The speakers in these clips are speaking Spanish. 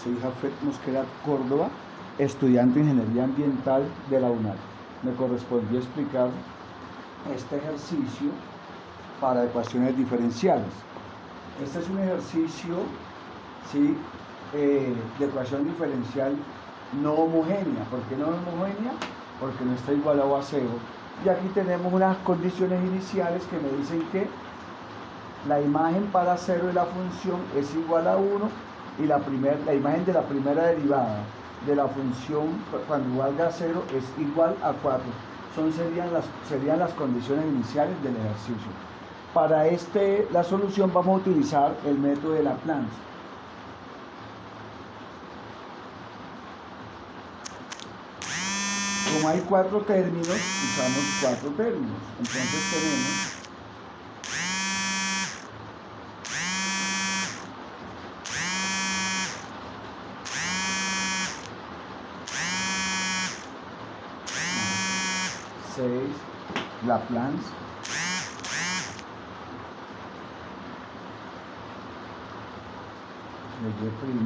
Soy Jafet Mosquera Córdoba, estudiante de Ingeniería Ambiental de la UNAL. Me correspondió explicar este ejercicio para ecuaciones diferenciales. Este es un ejercicio de ecuación diferencial no homogénea. ¿Por qué no homogénea? Porque no está igualado a cero. Y aquí tenemos unas condiciones iniciales que me dicen que la imagen para cero de la función es igual a 1 y la imagen de la primera derivada de la función cuando valga 0 es igual a 4. Serían las condiciones iniciales del ejercicio. Para la solución vamos a utilizar el método de Laplace. Como hay 4 términos, usamos 4 términos. Entonces tenemos Laplace de y'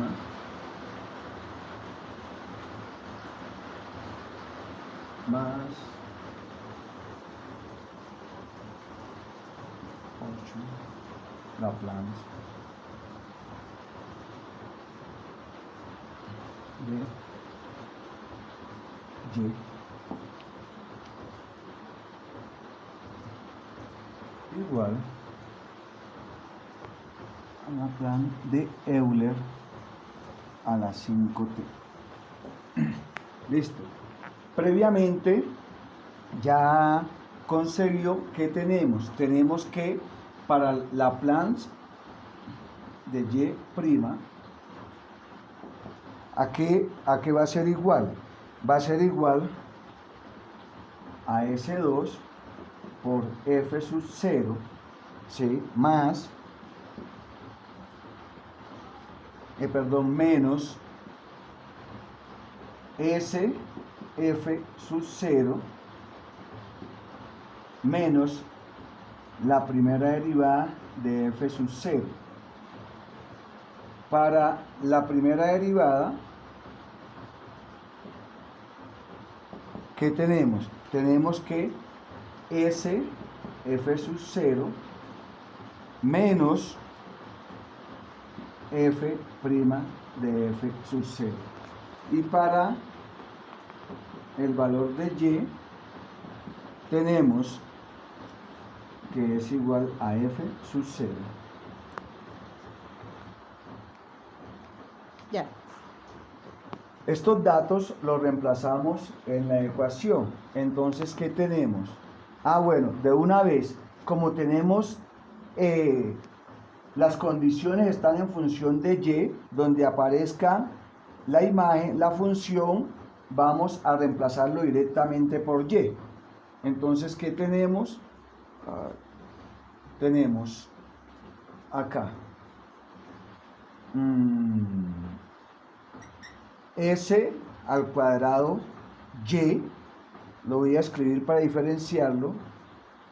más 8 Laplace de y igual a Laplace de Euler a la 5t. Listo. Previamente ya concedió que tenemos que para Laplace de y', ¿a qué va a ser igual? Va a ser igual a S2 por F sub 0, ¿sí? Más, menos S F sub 0 menos la primera derivada de F sub 0. Para la primera derivada, ¿qué tenemos? Tenemos que S F sub 0 menos F' de F sub 0. Y para el valor de y, tenemos que es igual a F sub 0. Ya. Estos datos los reemplazamos en la ecuación. Entonces, ¿qué tenemos? Bueno, de una vez, como tenemos las condiciones están en función de y, donde aparezca la imagen, la función, vamos a reemplazarlo directamente por y. Entonces, ¿qué tenemos? Tenemos acá S al cuadrado y, lo voy a escribir para diferenciarlo,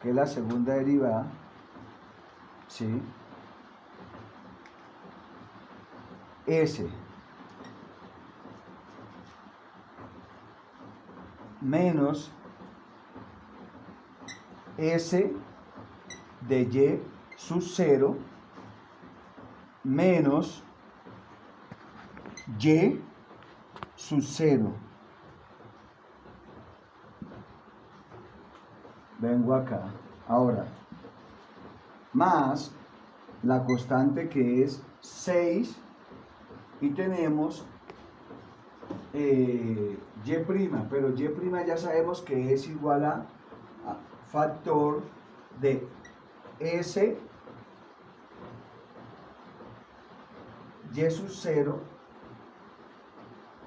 que es la segunda derivada, ¿sí? S menos S de y sub 0 menos y sub 0. Vengo acá. Ahora, más la constante que es 6 y tenemos y', pero y' ya sabemos que es igual a factor de S y sub 0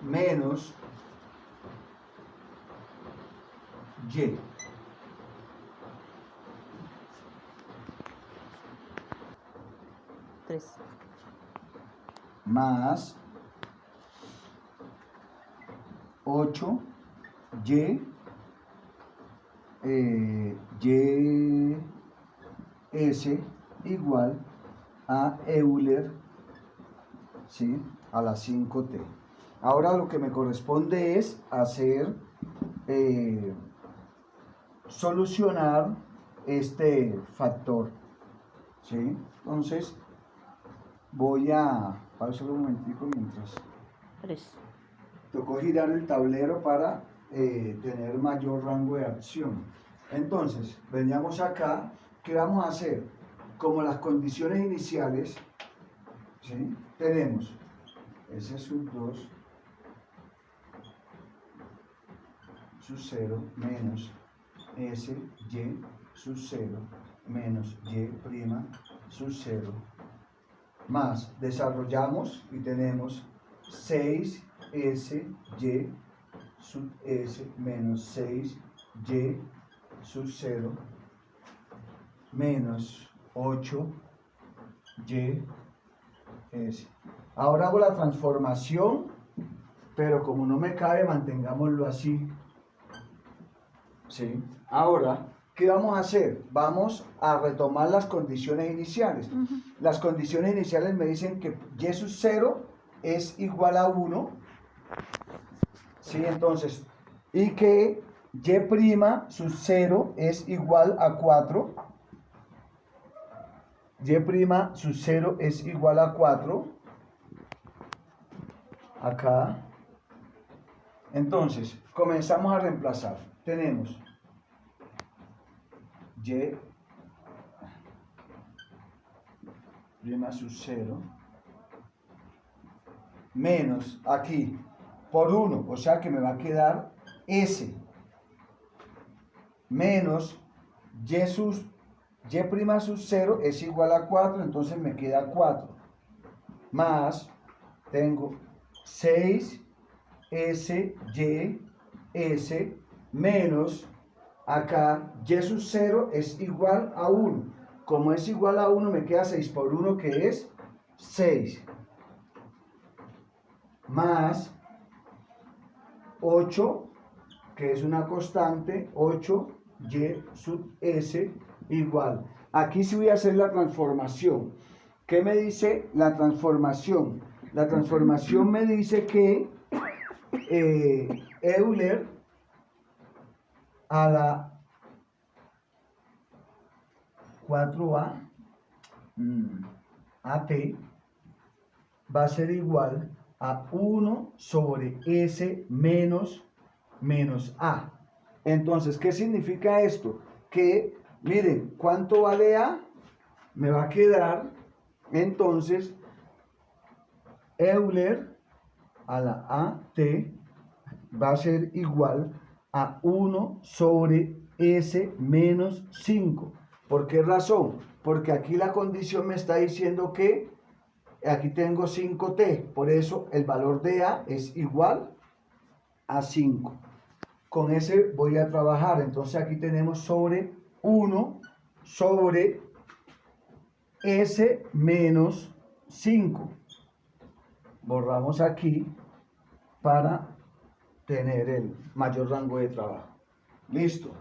menos y. Más 8 y s igual a Euler, ¿sí? a la 5t. Ahora lo que me corresponde es hacer, solucionar este factor, ¿sí? Entonces, voy a solo un momentico mientras tocó girar el tablero para tener mayor rango de acción. Entonces, veníamos acá, ¿qué vamos a hacer? Como las condiciones iniciales, ¿sí? Tenemos S sub 2 sub 0 menos S y sub 0 menos y' sub 0 más, desarrollamos y tenemos 6S y sub S menos 6y sub 0 menos 8y S. Ahora hago la transformación, pero como no me cabe, mantengámoslo así. ¿Sí? Ahora, ¿qué vamos a hacer? Vamos a retomar las condiciones iniciales. Las condiciones iniciales me dicen que y sub 0 es igual a 1. ¿Sí? Entonces, y que y' sub 0 es igual a 4. Y' sub 0 es igual a 4. Acá. Entonces, comenzamos a reemplazar. Tenemos y' sub 0 menos aquí por 1, o sea que me va a quedar S menos y' sub 0 es igual a 4, entonces me queda 4 más, tengo 6 S y S menos acá y sub 0 es igual a 1. Como es igual a 1, me queda 6 por 1, que es 6. Más 8, que es una constante, 8y sub S igual. Aquí sí voy a hacer la transformación. ¿Qué me dice la transformación? La transformación me dice que Euler a la 4a AT va a ser igual a 1 sobre S menos A. Entonces, ¿qué significa esto? Que, miren, ¿cuánto vale A? Me va a quedar, entonces, Euler a la AT va a ser igual a 1 sobre S menos 5. ¿Por qué razón? Porque aquí la condición me está diciendo que aquí tengo 5t, por eso el valor de A es igual a 5. Con ese voy a trabajar, entonces aquí tenemos sobre 1 sobre S menos 5. Borramos aquí para tener el mayor rango de trabajo. Listo.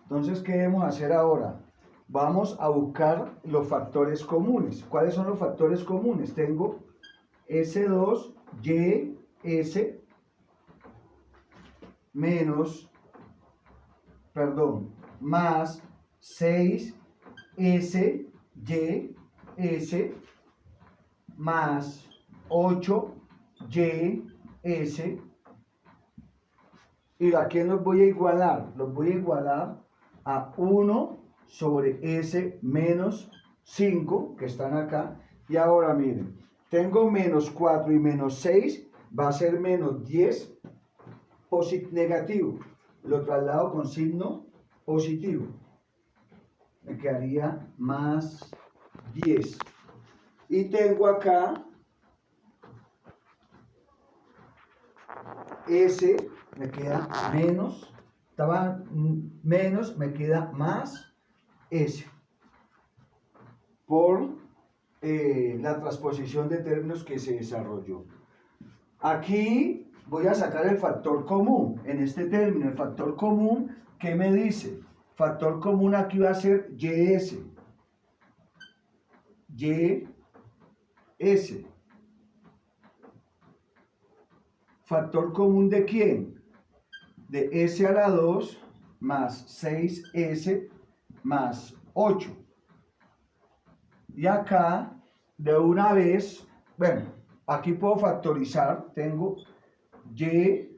Entonces, ¿qué debemos hacer ahora? Vamos a buscar los factores comunes. ¿Cuáles son los factores comunes? Tengo S2, Y, S, más 6, S, Y, S, más 8, Y, S. ¿Y a quién los voy a igualar? Los voy a igualar a 1 sobre S menos 5, que están acá. Y ahora miren, tengo menos 4 y menos 6, va a ser menos 10 negativo. Lo traslado con signo positivo. Me quedaría más 10. Y tengo acá S, me queda menos, estaba menos, me queda más S. Por la transposición de términos que se desarrolló. Aquí voy a sacar el factor común en este término. El factor común, ¿qué me dice? Factor común aquí va a ser YS. y s. ¿Factor común de quién? De s a la 2 más 6s más 8. Y acá, de una vez, bueno, aquí puedo factorizar, tengo y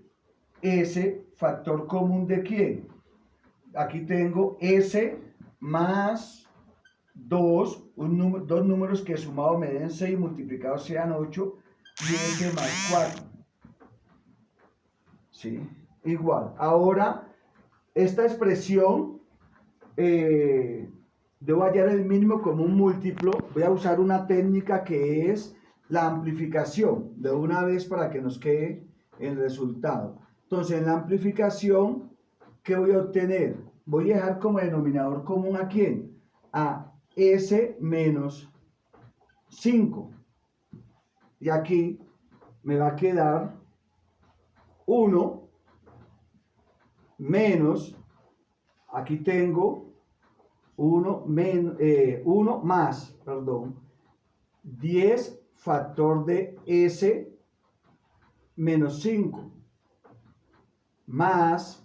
s, factor común de quién. Aquí tengo s más 2, dos números que sumados me den 6, multiplicados sean 8, y s más 4. ¿Sí? Igual. Ahora, esta expresión, debo hallar el mínimo común múltiplo. Voy a usar una técnica que es la amplificación, de una vez para que nos quede el resultado. Entonces, en la amplificación, ¿qué voy a obtener? Voy a dejar como denominador común a quién? A s menos 5. Y aquí me va a quedar 1 menos, aquí tengo 1 más, perdón, 10 factor de s menos 5 más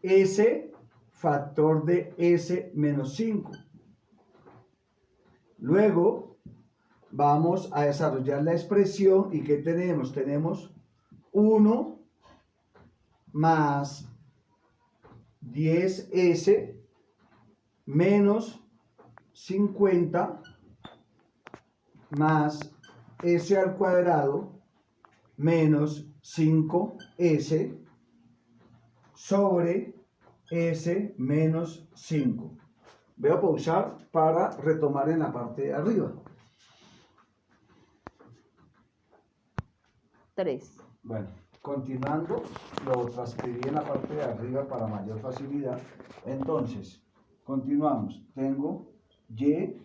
s factor de s menos 5. Luego vamos a desarrollar la expresión y ¿qué tenemos? Tenemos 1 más 10s menos 50 más s al cuadrado menos 5s sobre s menos 5. Voy a pausar para retomar en la parte de arriba. 3. Bueno, continuando, lo transcribí en la parte de arriba para mayor facilidad. Entonces, continuamos. Tengo y'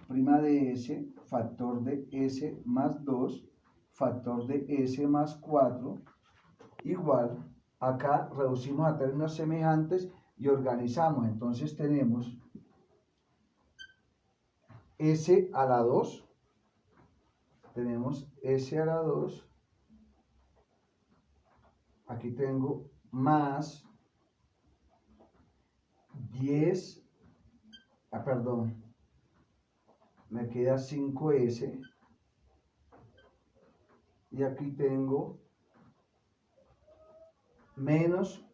de s, factor de s más 2, factor de s más 4, igual, acá reducimos a términos semejantes y organizamos. Entonces tenemos s a la 2, tenemos s a la 2, aquí tengo más 10, perdón, me queda 5s, y aquí tengo menos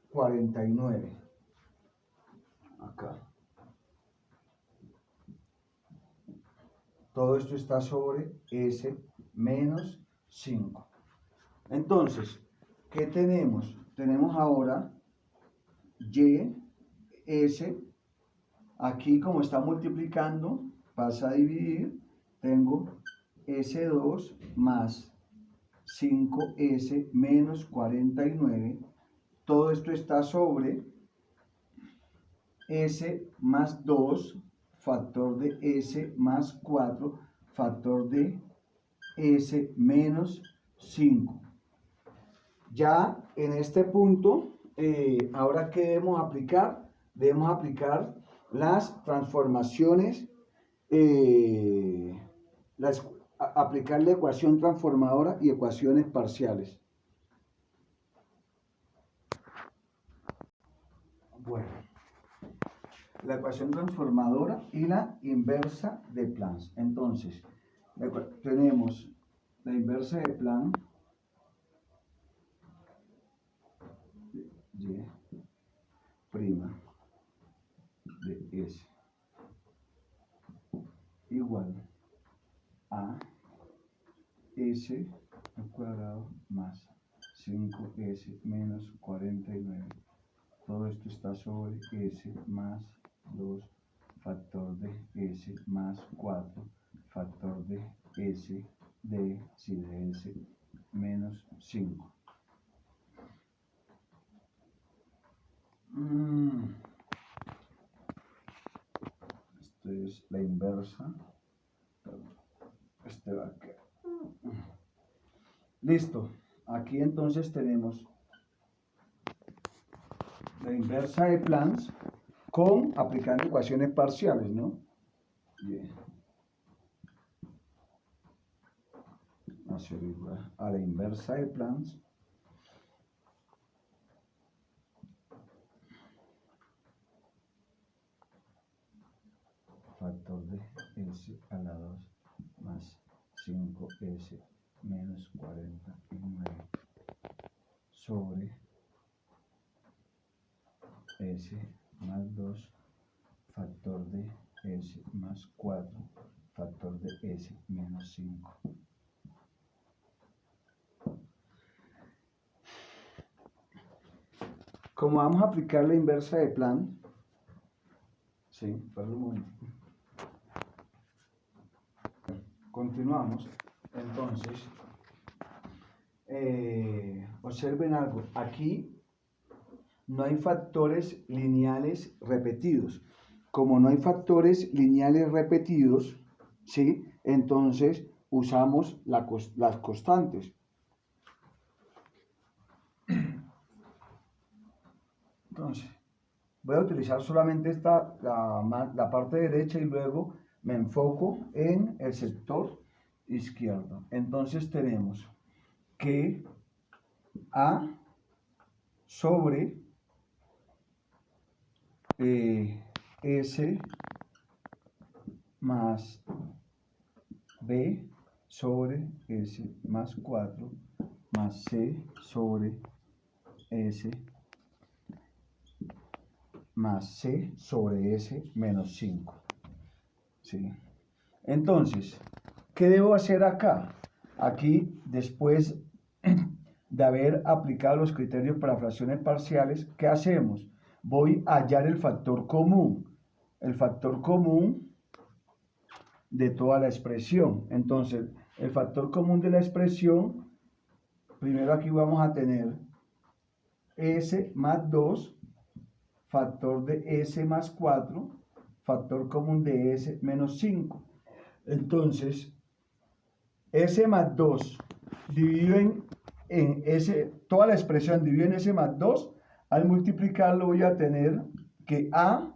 49, acá. Todo esto está sobre s menos 5. Entonces, ¿qué tenemos? Tenemos ahora y, s, aquí como está multiplicando, pasa a dividir, tengo s2 más 5s menos 49, todo esto está sobre s más 2, factor de s más 4, factor de s menos 5. Ya en este punto, ahora ¿qué debemos aplicar? Debemos aplicar las transformaciones, aplicar la ecuación transformadora y ecuaciones parciales. Bueno, la ecuación transformadora y la inversa de Planck. Entonces, tenemos la inversa de Planck, y prima de s igual a s al cuadrado más 5s menos 49. Todo esto está sobre s más 2, factor de s más 4, factor de s de s menos 5. Esto es la inversa. Este va acá. Listo. Aquí entonces tenemos la inversa de Planck con aplicando ecuaciones parciales, ¿no? y va a ser igual a la inversa de Planck, factor de S a la 2 más 5S menos 49 sobre S más 2 factor de S más 4 factor de S menos 5. Como vamos a aplicar la inversa de Planck, sí, perdón un momento. Continuamos. Entonces, observen algo. Aquí no hay factores lineales repetidos. Como no hay factores lineales repetidos, ¿sí? Entonces usamos las constantes. Entonces, voy a utilizar solamente la parte derecha y luego me enfoco en el sector izquierdo. Entonces tenemos que A sobre S más B sobre S más 4 más C sobre S más C sobre S menos 5. ¿Sí? Entonces, ¿qué debo hacer acá? Aquí, después de haber aplicado los criterios para fracciones parciales, ¿qué hacemos? Voy a hallar el factor común de toda la expresión. Entonces, el factor común de la expresión, primero aquí vamos a tener S más 2, factor de S más 4, factor común de S menos 5. Entonces, S más 2 dividido en S, toda la expresión dividido en S más 2, al multiplicarlo voy a tener que A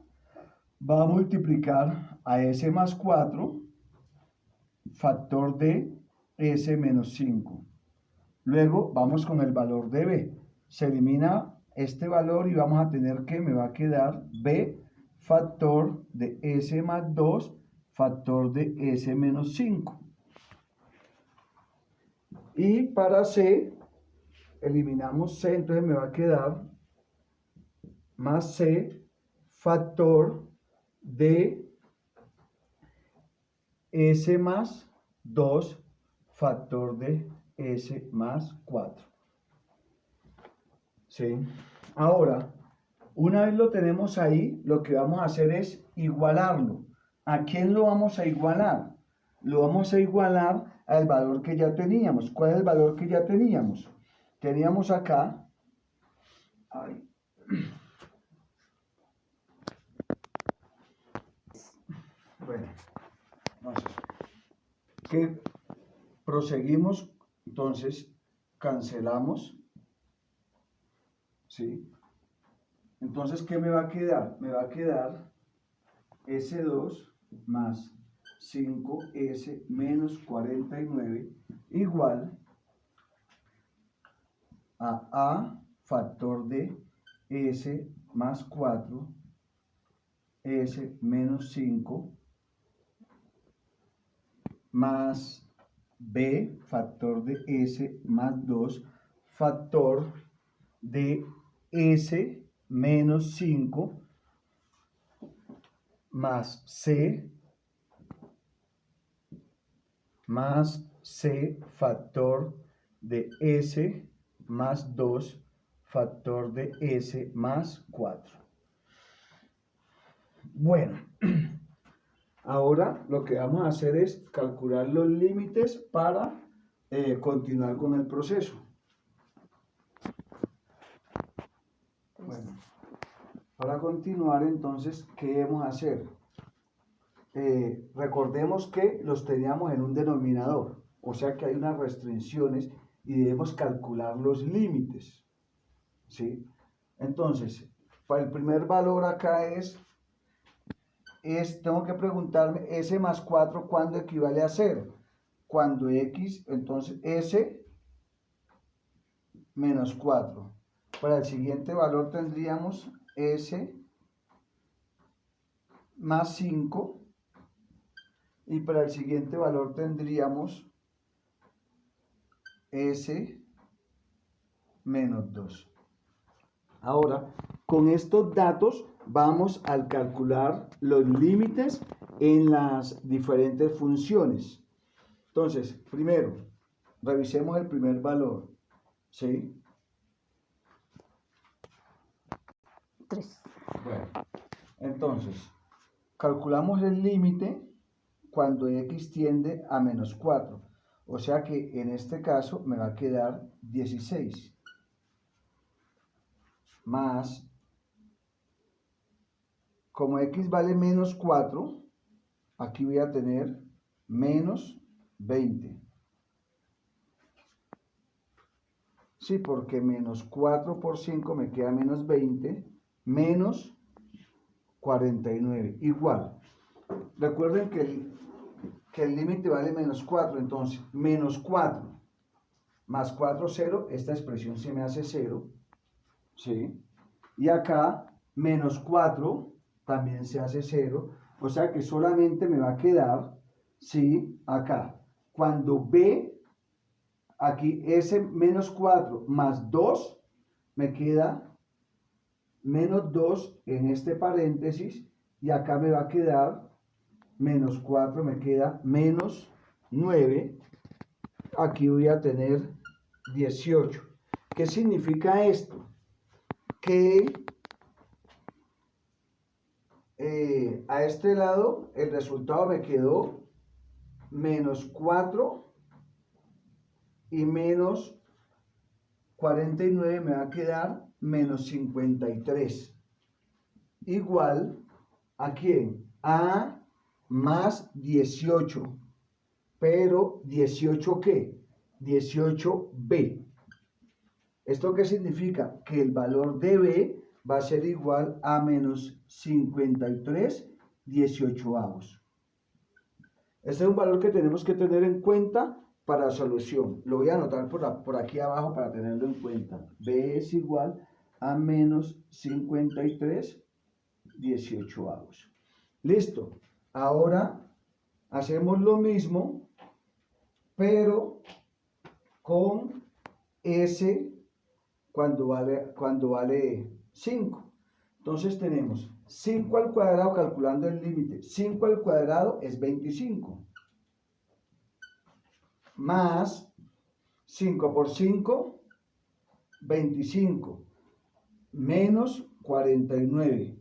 va a multiplicar a S más 4, factor de S menos 5. Luego vamos con el valor de B. Se elimina este valor y vamos a tener que me va a quedar B factor de S más 2 factor de S menos 5. Y para C, eliminamos C, entonces me va a quedar más C factor de S más 2 factor de S más 4. ¿Sí? Ahora, una vez lo tenemos ahí, lo que vamos a hacer es igualarlo. ¿A quién lo vamos a igualar? Lo vamos a igualar al valor que ya teníamos. ¿Cuál es el valor que ya teníamos? Teníamos acá, bueno, entonces, que proseguimos, entonces cancelamos, ¿sí? Entonces, ¿qué me va a quedar? Me va a quedar S2 más 5S menos 49 igual a A factor de S más 4, S menos 5, más B factor de S más 2, factor de S menos 5, más C factor de S más 2 factor de S más 4. Bueno, ahora lo que vamos a hacer es calcular los límites para continuar con el proceso. Bueno, para continuar entonces, ¿qué debemos hacer? Recordemos que los teníamos en un denominador, o sea que hay unas restricciones y debemos calcular los límites, ¿sí? Entonces, para el primer valor acá es tengo que preguntarme S más 4, ¿cuándo equivale a 0? Cuando X, entonces S menos 4. Para el siguiente valor tendríamos S más 5. Y para el siguiente valor tendríamos S menos 2. Ahora, con estos datos vamos a calcular los límites en las diferentes funciones. Entonces, primero, revisemos el primer valor. ¿Sí? 3. Bueno, entonces, calculamos el límite cuando x tiende a menos 4. O sea que en este caso me va a quedar 16 más, como x vale menos 4, aquí voy a tener menos 20. Sí, porque menos 4 por 5 me queda menos 20, menos 49. Igual. Recuerden que el límite vale menos 4, entonces menos 4 más 4, 0, esta expresión se me hace 0, ¿sí? Y acá menos 4 también se hace 0, o sea que solamente me va a quedar, ¿sí? Acá, cuando B, aquí S menos 4 más 2, me queda menos 2 en este paréntesis, y acá me va a quedar menos 4, me queda menos 9, aquí voy a tener 18. ¿Qué significa esto? Que a este lado el resultado me quedó menos 4 y menos 49 me va a quedar menos 53. Igual, ¿a quién? A más 18. Pero 18 ¿qué? 18b. ¿Esto qué significa? Que el valor de b va a ser igual a menos 53 18avos. Este es un valor que tenemos que tener en cuenta para la solución. Lo voy a anotar por aquí abajo para tenerlo en cuenta. B es igual a menos 53 18avos. Listo. Ahora hacemos lo mismo, pero con S cuando vale 5. Entonces tenemos 5 al cuadrado, calculando el límite. 5 al cuadrado es 25. Más 5 por 5, 25. Menos 49.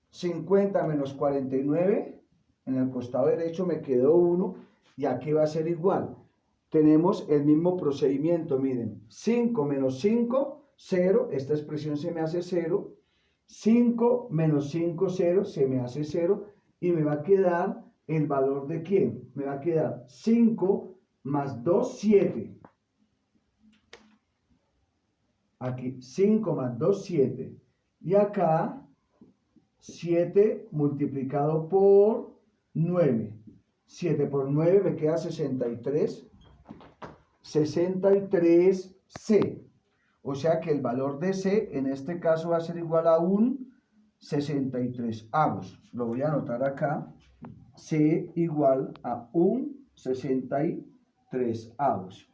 50 menos 49, en el costado derecho me quedó 1, y aquí va a ser igual. Tenemos el mismo procedimiento, miren. 5 menos 5, 0, esta expresión se me hace 0. 5 menos 5, 0, se me hace 0, y me va a quedar el valor de ¿quién? Me va a quedar 5 más 2, 7. Aquí 5 más 2, 7. Y acá 7 multiplicado por 9. 7 por 9 me queda 63. 63C. O sea que el valor de C en este caso va a ser igual a un 63avos. Lo voy a anotar acá. C igual a un 63avos.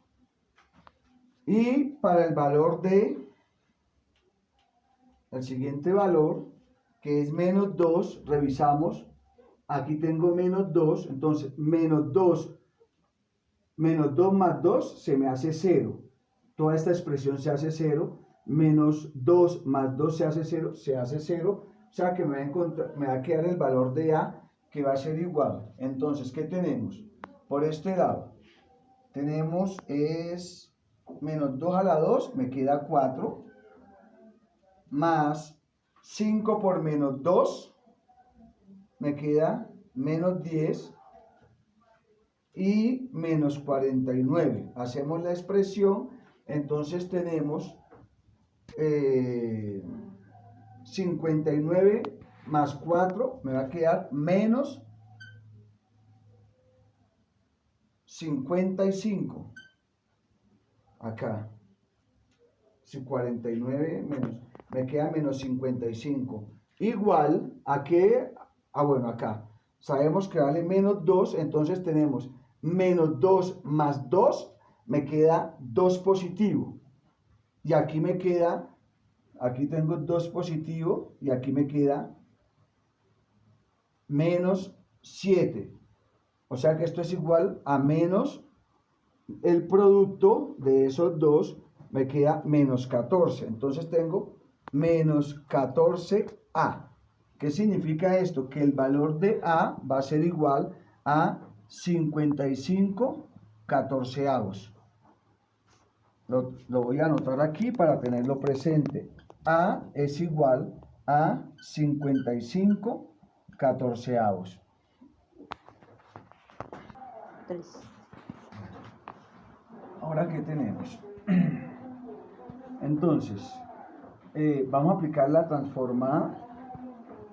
Y para el valor de, el siguiente valor, que es menos 2, revisamos. Aquí tengo menos 2, entonces menos 2 más 2 se me hace 0. Toda esta expresión se hace 0. Menos 2 más 2 se hace 0, se hace 0. O sea que me va a quedar el valor de A, que va a ser igual. Entonces, ¿qué tenemos? Por este lado, tenemos es menos 2 a la 2, me queda 4. Más 5 por menos 2, me queda menos 10. Y menos 49. Hacemos la expresión, entonces tenemos 59 más 4 me va a quedar menos 55. Acá. Si 49 menos, me queda menos 55. Igual a que, bueno, acá. Sabemos que vale menos 2, entonces tenemos menos 2 más 2, me queda 2 positivo. Y aquí me queda, aquí tengo 2 positivo y aquí me queda menos 7. O sea que esto es igual a menos el producto de esos dos, me queda menos 14. Entonces tengo menos 14A. ¿Qué significa esto? Que el valor de A va a ser igual a 55 catorceavos. Lo voy a anotar aquí para tenerlo presente. A es igual a 55 catorceavos. 3. Ahora, ¿qué tenemos? Entonces, vamos a aplicar la transformada,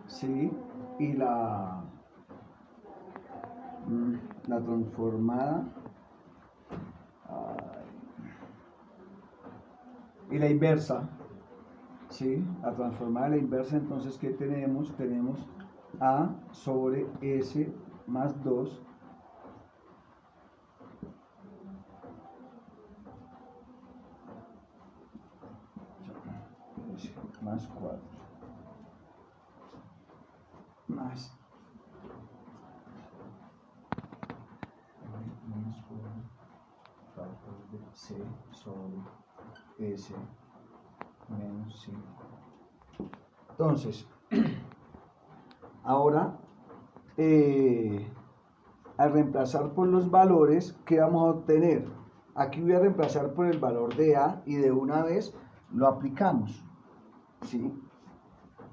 ¿sí? Y la transformada y la inversa, ¿sí? La transformada y la inversa, entonces, ¿qué tenemos? Tenemos A sobre S más 2 más 4 más menos 1 factor de C sobre S menos 5. Entonces, ahora, al reemplazar por los valores, ¿qué vamos a obtener? Aquí voy a reemplazar por el valor de A y de una vez lo aplicamos, ¿sí?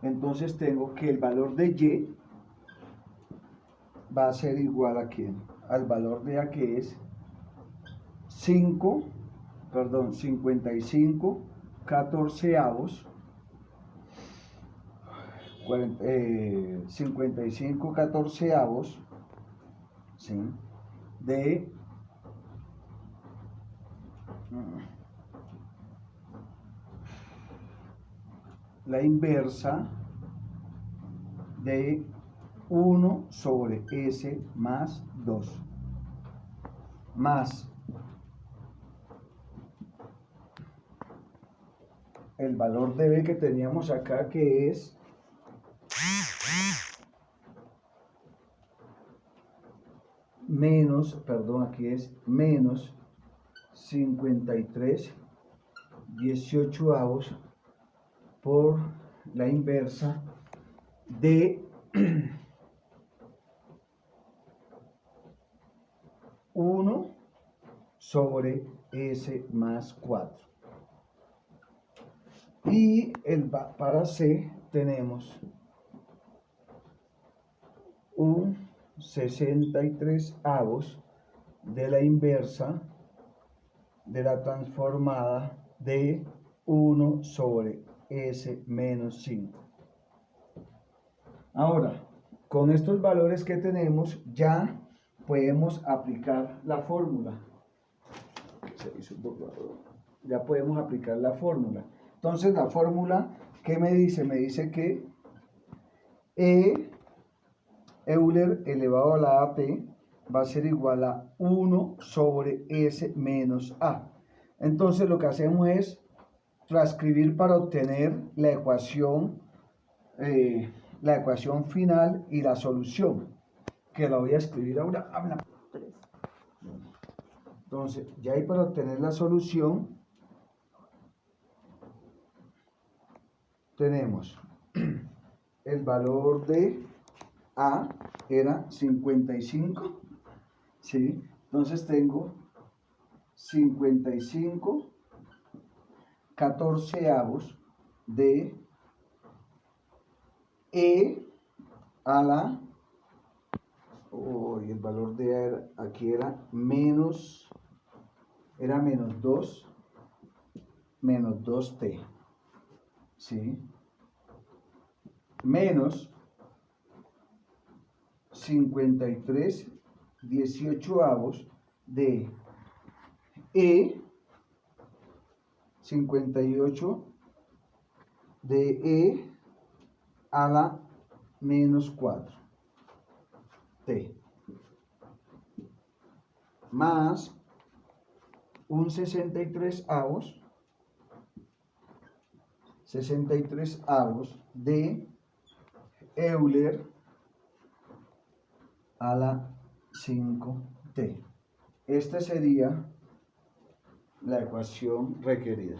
Entonces tengo que el valor de Y va a ser igual a ¿quién? Al valor de A, que es 55 catorceavos, 55 catorceavos, ¿sí? De la inversa de 1 sobre S más 2, más el valor de B que teníamos acá, que es menos, perdón, aquí es menos 53 18avos por la inversa de 1 sobre S más 4. Y para C tenemos un 63avos de la inversa de la transformada de 1 sobre S menos 5. Ahora, con estos valores que tenemos, ya podemos aplicar la fórmula. Ya podemos aplicar la fórmula. Entonces, la fórmula, ¿qué me dice? Me dice que E Euler elevado a la AT va a ser igual a 1 sobre S menos A. Entonces, lo que hacemos es transcribir para obtener la ecuación final y la solución, que la voy a escribir ahora. Entonces, ya ahí para obtener la solución, tenemos el valor de A era 55, ¿sí? Entonces tengo 55 catorceavos de E a la, el valor de aquí era menos 2, menos 2t, ¿sí? Menos 53/18 de E, 58 de E a la menos 4, T, más un 63avos de Euler a la 5T. Esta sería la ecuación requerida.